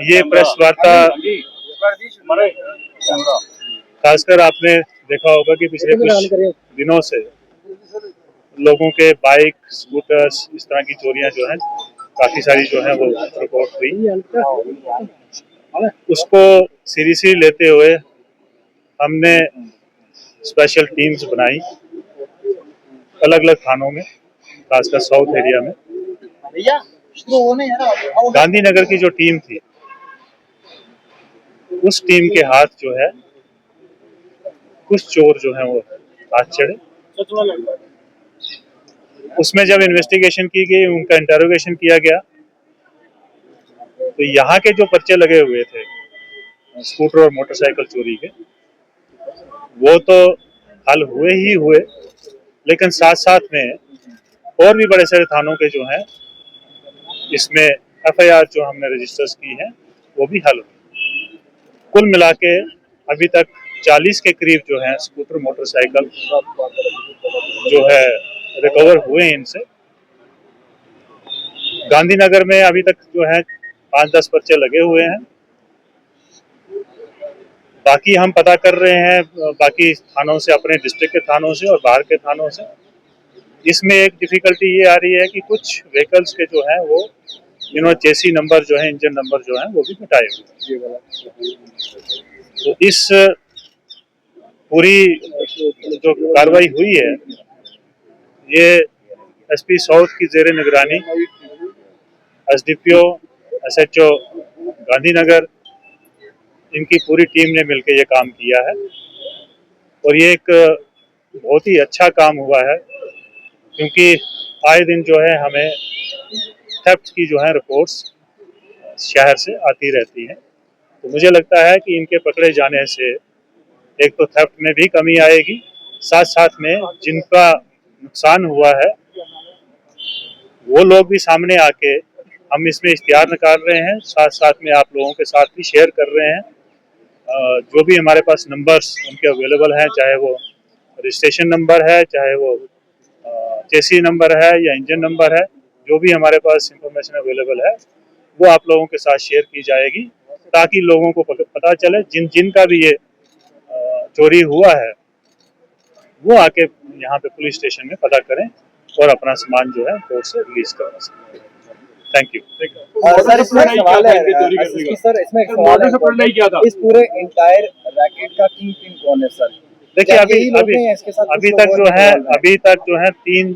ये प्रेस वार्ता खासकर आपने देखा होगा कि पिछले कुछ दिनों से लोगों के बाइक, स्कूटर्स, इस तरह की चोरियां जो हैं काफी सारी जो है वो रिपोर्ट हुई। उसको सीरियसली लेते हुए हमने स्पेशल टीम्स बनाई अलग अलग थानों में, खासकर साउथ एरिया में। गांधीनगर की जो टीम थी उस टीम के हाथ जो है कुछ चोर जो है वो हाथ चढ़े। उसमें जब इन्वेस्टिगेशन की गई, उनका इंटरोगेशन किया गया, तो यहाँ के जो पर्चे लगे हुए थे स्कूटर और मोटरसाइकिल चोरी के, वो तो हल हुए ही हुए, लेकिन साथ साथ में और भी बड़े सारे थानों के जो हैं इसमें एफआईआर जो हमने रजिस्टर्स की हैं वो भी हल हुई। कुल मिला के अभी तक 40 के करीब जो है स्कूटर, मोटरसाइकिल जो है रिकवर हुए इनसे। गांधीनगर में अभी तक जो है 5-10 पर्चे लगे हुए हैं। बाकी हम पता कर रहे हैं बाकी थानों से, अपने डिस्ट्रिक्ट के थानों से और बाहर के थानों से। इसमें एक डिफिकल्टी ये आ रही है कि कुछ व्हीकल्स के जो है वो चेसी नंबर जो है, इंजन नंबर जो है वो भी मिटाए हुए। तो इस पूरी जो कार्रवाई हुई है ये एसपी साउथ की जेर निगरानी, एसडीपीओ, एसएचओ गांधीनगर, इनकी पूरी टीम ने मिलकर ये काम किया है। और ये एक बहुत ही अच्छा काम हुआ है, क्योंकि आए दिन जो है हमें थेफ्ट की जो है रिपोर्ट्स शहर से आती रहती हैं। तो मुझे लगता है कि इनके पकड़े जाने से एक तो थेफ्ट में भी कमी आएगी, साथ साथ में जिनका नुकसान हुआ है वो लोग भी सामने आके, हम इसमें इश्तिहार निकाल रहे हैं, साथ साथ में आप लोगों के साथ भी शेयर कर रहे हैं। जो भी हमारे पास नंबर्स उनके अवेलेबल हैं, चाहे वो रजिस्ट्रेशन नंबर है, चाहे वो चेसी नंबर है या इंजन नंबर है, जो भी हमारे पास इंफॉर्मेशन अवेलेबल है वो आप लोगों के साथ शेयर की जाएगी, ताकि लोगों को पता चले जिनका भी ये चोरी हुआ है वो आके यहाँ पे पुलिस स्टेशन में पता करें और अपना सामान जो है कोर्ट से रिलीज करवा सकते हैं। Thank you. सर इसमें सवाल है सर, इसमें मॉडल से पढ़ना ही क्या था, इस पूरे एंटायर रैकेट का किंग पिन कौन है सर? देखिए अभी तक जो है 3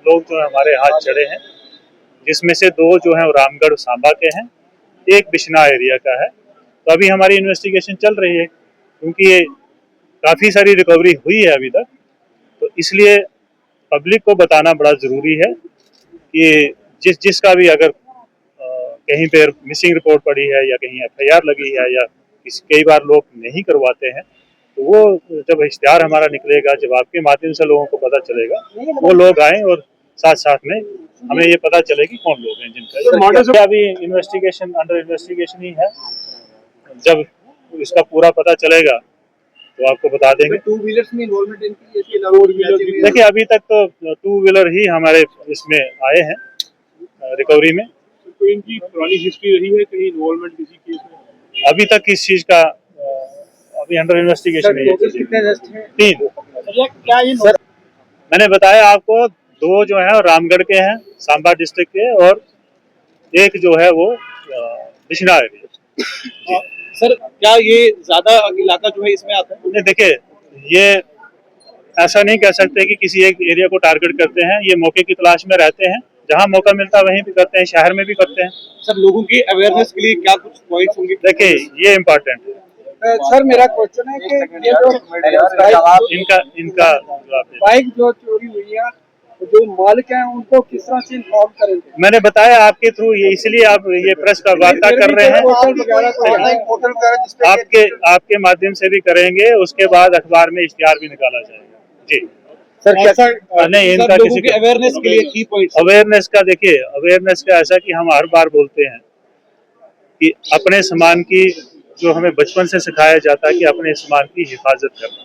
लोग जो है हमारे हाथ चढ़े हैं, जिसमें से 2 जो है रामगढ़ सांबा के हैं, एक बिश्ना एरिया का है। तो अभी हमारी इन्वेस्टिगेशन चल रही है, क्योंकि ये काफी सारी रिकवरी हुई है अभी तक, तो इसलिए पब्लिक को बताना बड़ा जरूरी है कि जिसका भी अगर कहीं पर मिसिंग रिपोर्ट पड़ी है या कहीं एफआईआर लगी है या कई बार लोग नहीं करवाते हैं, तो वो जब इश्तिहार हमारा निकलेगा, जब आपके माध्यम से लोगों को पता चलेगा, वो लोग आए और साथ साथ में हमें ये पता चले कि कौन लोग हैं जिनका। अभी इन्वेस्टिगेशन अंडर इन्वेस्टिगेशन ही है, जब इसका पूरा पता चलेगा तो आपको बता देंगे। 2 व्हीलर्स में इन्वॉल्वमेंट इनकी, देखिए अभी तक तो 2 व्हीलर ही हमारे इसमें आए हैं रिकवरी में। तो इनकी पुरानी हिस्ट्री रही है कहीं इन्वॉल्वमेंट किसी केस में? अभी तक इस चीज का अभी अंडर इन्वेस्टिगेशन है। 3 क्या ये सर मैंने बताया आपको, 2 जो है रामगढ़ के हैं, सांबा डिस्ट्रिक्ट के, और एक जो है वो बिश्ना एरिया। सर क्या ये ज्यादा इलाका जो है इसमें आता है? देखिए ये ऐसा नहीं कह सकते कि किसी एक एरिया को टारगेट करते हैं, ये मौके की तलाश में रहते हैं, जहां मौका मिलता है वहीं भी करते हैं, शहर में भी करते हैं। सर लोगों की अवेयरनेस के लिए क्या कुछ पॉइंट्स होंगे? देखिए ये इम्पोर्टेंट है। सर मेरा क्वेश्चन है कि ये जो इनका बाइक जो चोरी हुई है, जो मालिक हैं उनको किस तरह से इन्फॉर्म करेंगे? मैंने बताया आपके थ्रू, ये इसलिए आप ये प्रेस का वार्ता कर रहे हैं, आपके माध्यम से भी करेंगे, उसके बाद अखबार में इश्तिहार भी निकाला जाएगा। जी सर कैसा नहीं, इनका किसी के अवेयरनेस के लिए की पॉइंट? अवेयरनेस का, देखिए अवेयरनेस का ऐसा कि हम हर बार बोलते हैं कि अपने सामान की, जो हमें बचपन से सिखाया जाता है कि अपने सामान की हिफाजत करना,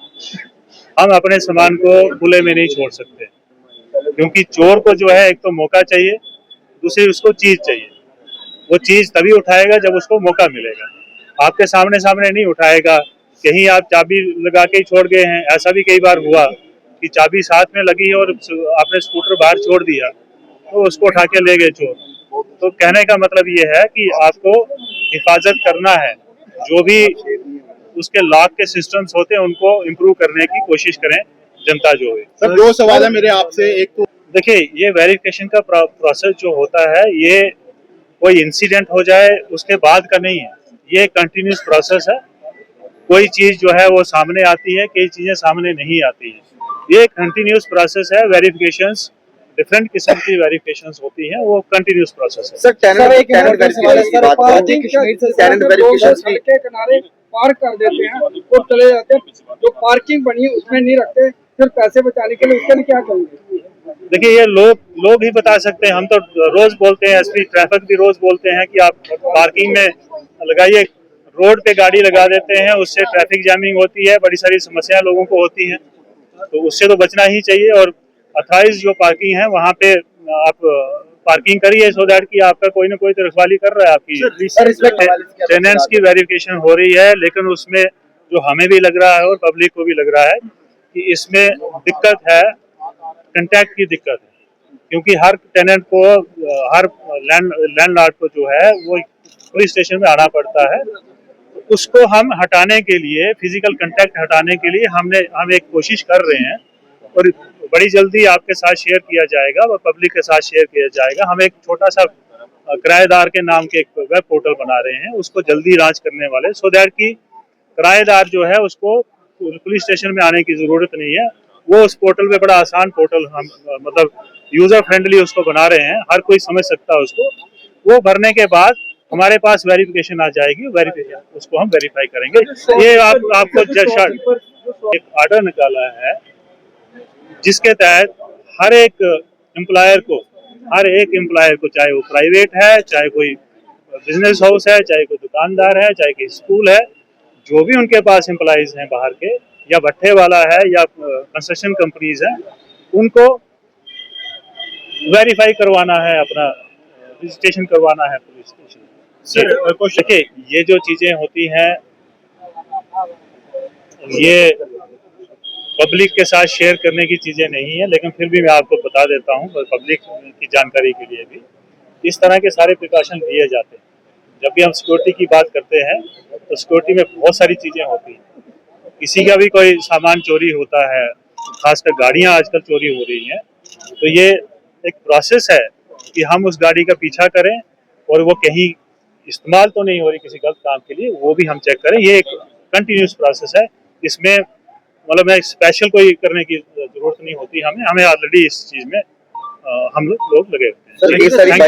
हम अपने सामान को खुले में नहीं छोड़ सकते, क्योंकि चोर को जो है एक तो मौका चाहिए, दूसरी उसको चीज चाहिए। वो चीज तभी उठाएगा जब उसको मौका मिलेगा। आपके सामने सामने नहीं उठाएगा। कहीं आप चाबी लगा के ही छोड़ गए हैं, ऐसा भी कई बार हुआ कि चाबी साथ में लगी और आपने स्कूटर बाहर छोड़ दिया तो उसको उठा के ले गए चोर। तो कहने का मतलब ये है कि आपको हिफाजत करना है, जो भी उसके लॉक के सिस्टम्स होते हैं उनको इम्प्रूव करने की कोशिश करें जनता जो है। सर 2 सवाल है मेरे आपसे। एक तो देखिए, ये वेरिफिकेशन का प्रोसेस जो होता है ये कोई इंसिडेंट हो जाए उसके बाद का नहीं है, ये कंटिन्यूस प्रोसेस है। कोई चीज जो है वो सामने आती है, कई चीजें सामने नहीं आती है, ये कंटिन्यूस प्रोसेस है। वेरिफिकेशंस डिफरेंट किस्म की वेरिफिकेशंस होती हैं, वो कंटिन्यूस प्रोसेस है। सर टेनेंट वेरिफिकेशन की बात करें, टेनेंट वेरिफिकेशन के किनारे पार्क कर देते हैं और चले जाते हैं, जो पार्किंग बनी है उसमें नहीं रखते, फिर पैसे बचाने के लिए उसके लिए क्या करेंगे? देखिए, ये लोग ही बता सकते हैं। हम तो रोज बोलते हैं, एसपी ट्रैफिक भी रोज बोलते हैं कि आप पार्किंग में लगाइए, रोड पे गाड़ी लगा देते हैं, उससे ट्रैफिक जैमिंग होती है, बड़ी सारी समस्याएं लोगों को होती हैं, तो उससे तो बचना ही चाहिए। और अथॉराइज जो पार्किंग है वहाँ पे आप पार्किंग करिए, सो दैट कि आपका कोई ना कोई तो रखवाली कर रहा है आपकी। टेनेंट्स की वेरिफिकेशन हो रही है, लेकिन उसमें जो हमें भी लग रहा है और पब्लिक को भी लग रहा है कि इसमें दिक्कत है, कंटैक्ट की दिक्कत है, क्योंकि हर टेनेंट को, हर लैंडलॉर्ड को जो है वो पुलिस स्टेशन में आना पड़ता है। उसको हम हटाने के लिए, फिजिकल कांटेक्ट हटाने के लिए हम एक कोशिश कर रहे हैं और बड़ी जल्दी आपके साथ शेयर किया जाएगा और पब्लिक के साथ शेयर किया जाएगा। हम एक छोटा सा किराएदार के नाम के एक वेब पोर्टल बना रहे हैं, उसको जल्दी लॉन्च करने वाले, सो दैट कि किराएदार जो है उसको पुलिस स्टेशन में आने की जरूरत नहीं है। वो उस पोर्टल पे बड़ा आसान पोर्टल हम मतलब यूजर फ्रेंडली उसको बना रहे हैं, हर कोई समझ सकता है उसको। वो भरने के बाद हमारे पास वेरिफिकेशन आ जाएगी, वेरिफिकेशन उसको हम वेरीफाई करेंगे। ये आपको एक ऑर्डर निकाला है जिसके तहत हर एक एम्प्लॉयर को, चाहे वो प्राइवेट है, चाहे कोई बिजनेस हाउस है, चाहे कोई दुकानदार है, चाहे कोई स्कूल है, जो भी उनके पास एम्प्लॉइज हैं बाहर के, या भट्ठे वाला है या कंस्ट्रक्शन कंपनीज है, उनको वेरीफाई करवाना है, अपना रजिस्ट्रेशन करवाना है पुलिस स्टेशन। देखिए, ये जो चीजें होती हैं ये पब्लिक के साथ शेयर करने की चीजें नहीं है, लेकिन फिर भी मैं आपको बता देता हूँ पब्लिक की जानकारी के लिए भी। इस तरह के सारे प्रिकॉशन लिए जाते हैं। जब भी हम सिक्योरिटी की बात करते हैं तो सिक्योरिटी में बहुत सारी चीजें होती हैं। किसी का भी कोई सामान चोरी होता है, खासकर गाड़ियां आजकल चोरी हो रही हैं, तो ये एक प्रोसेस है कि हम उस गाड़ी का पीछा करें और वो कहीं इस्तेमाल तो नहीं हो रही किसी गलत काम के लिए, वो भी हम चेक करें। ये एक कंटिन्यूस प्रोसेस है, इसमें मतलब मैं स्पेशल कोई करने की जरूरत नहीं होती हमें ऑलरेडी इस चीज में हम लोग लगे होते हैं।